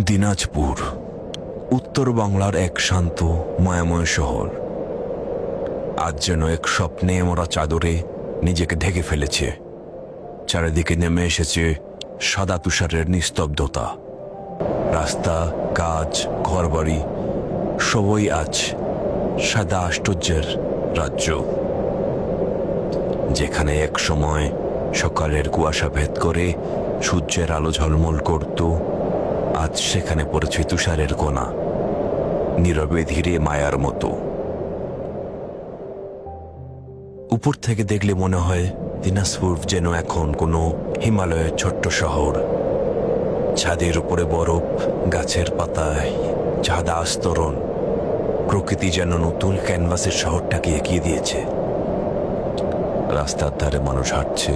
দিনাজপুর উত্তর বাংলার এক শান্ত মায়াময় শহর আজ যেন এক স্বপ্নে মোড়া চাদরে নিজেকে ঢেকে ফেলেছে। চারিদিকে নেমে এসেছে সাদা তুষারের নিস্তব্ধতা। রাস্তা, কাজ, ঘরবাড়ি সবই আজ সাদা আশ্চর্যের রাজ্য। যেখানে এক সময় সকালের কুয়াশা ভেদ করে সূর্যের আলো ঝলমল করত, আজ সেখানে পড়েছে তুষারের কণা, নীরবে ধীরে মায়ার মতো। উপর থেকে দেখলে মনে হয় দিনাজপুর যেন এখন কোনো হিমালয়ের ছোট্ট শহর। ছাদের উপরে বরফ, গাছের পাতায় সাদা আস্তরণ, প্রকৃতি যেন নতুন ক্যানভাসের শহরটাকে এগিয়ে দিয়েছে। রাস্তার ধারে মানুষ হাঁটছে,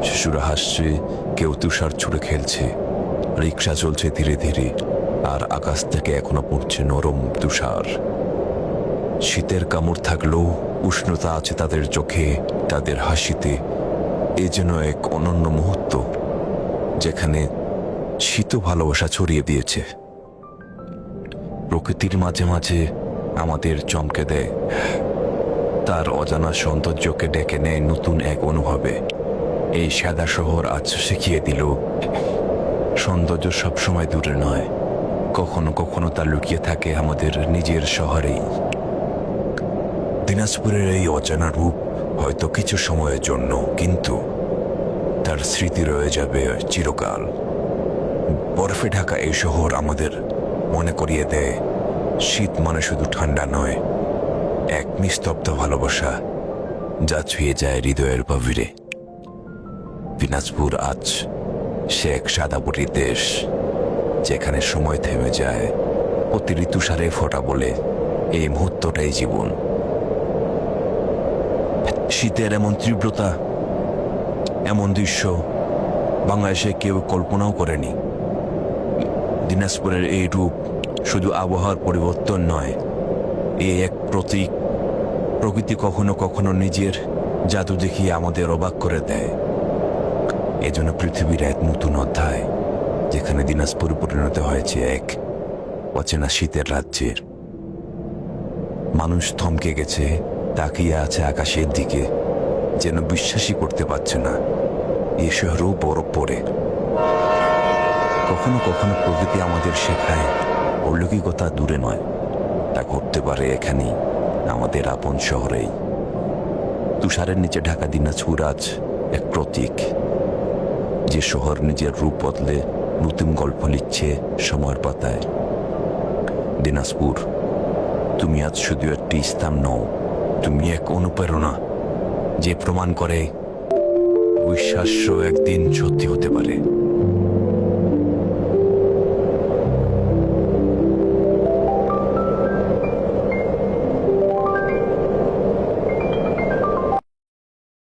শিশুরা হাসছে, কেউ তুষার ছুঁড়ে খেলছে, রিক্সা চলছে ধীরে ধীরে, আর আকাশ থেকে এখনো পড়ছে নরম তুষার। শীতের কামড় থাকলেও উষ্ণতা আছে তাদের চোখে, তাদের হাসিতে। এ যেন এক অনন্য মুহূর্ত যেখানে শীত ভালোবাসা ছড়িয়ে দিয়েছে। প্রকৃতির মাঝে মাঝে আমাদের চমকে দেয়, তার অজানা সৌন্দর্যকে ডেকে নেয় নতুন এক অনুভবে। এই সাদা শহর আজ শিখিয়ে দিল, সৌন্দর্য সবসময় দূরে নয়, কখনো কখনো তা লুকিয়ে থাকে আমাদের নিজের শহরেই। দিনাজপুরের এই অজানা রূপ হয়তো কিছু সময়ের জন্য, কিন্তু তার স্মৃতি রয়ে যাবে চিরকাল। বরফে ঢাকা এই শহর আমাদের মনে করিয়ে দেয়, শীত মানে শুধু ঠান্ডা নয়, এক নিস্তব্ধ ভালোবাসা যা ছুঁয়ে যায় হৃদয়ের গভীরে। দিনাজপুর আজ সে এক সাদাবুড়ির দেশ, যেখানে সময় থেমে যায়, প্রতিটি তুষারে ফোঁটা বলে এই মুহূর্তটাই জীবন। শীতের এমন তীব্রতা, এমন দৃশ্য বাংলাদেশে কেউ কল্পনাও করেনি। দিনাজপুরের এই রূপ শুধু আবহাওয়ার পরিবর্তন নয়, এ এক প্রতীক। প্রকৃতি কখনো কখনো নিজের জাদু দেখিয়ে আমাদের অবাক করে দেয়। এজন্য পৃথিবীর এক নতুন অধ্যায়, যেখানে দিনাজপুর পরিণত হয়েছে এক অচেনা শীতের রাজ্যের। মানুষ থমকে গেছে, তাকিয়ে আছে আকাশের দিকে, যেন বিশ্বাসই করতে পারছে না এ শহরেও বরফ পড়ে। কখনো কখনো প্রকৃতি আমাদের শেখায়, অলৌকিকতা দূরে নয়, তা ঘটতে পারে এখানেই, আমাদের আপন শহরেই। তুষারের নিচে ঢাকা দিনাজপুর আজ এক প্রতীক, যে শহর নিজের রূপ বদলে নতুন গল্প লিখছে সময়ের পাতায়। দিনাজপুর, তুমি আজ শুধু একটি স্থান নও, তুমি এক অনুপ্রেরণা, যে প্রমাণ করে বিশ্বাস একদিন সত্যি হতে পারে।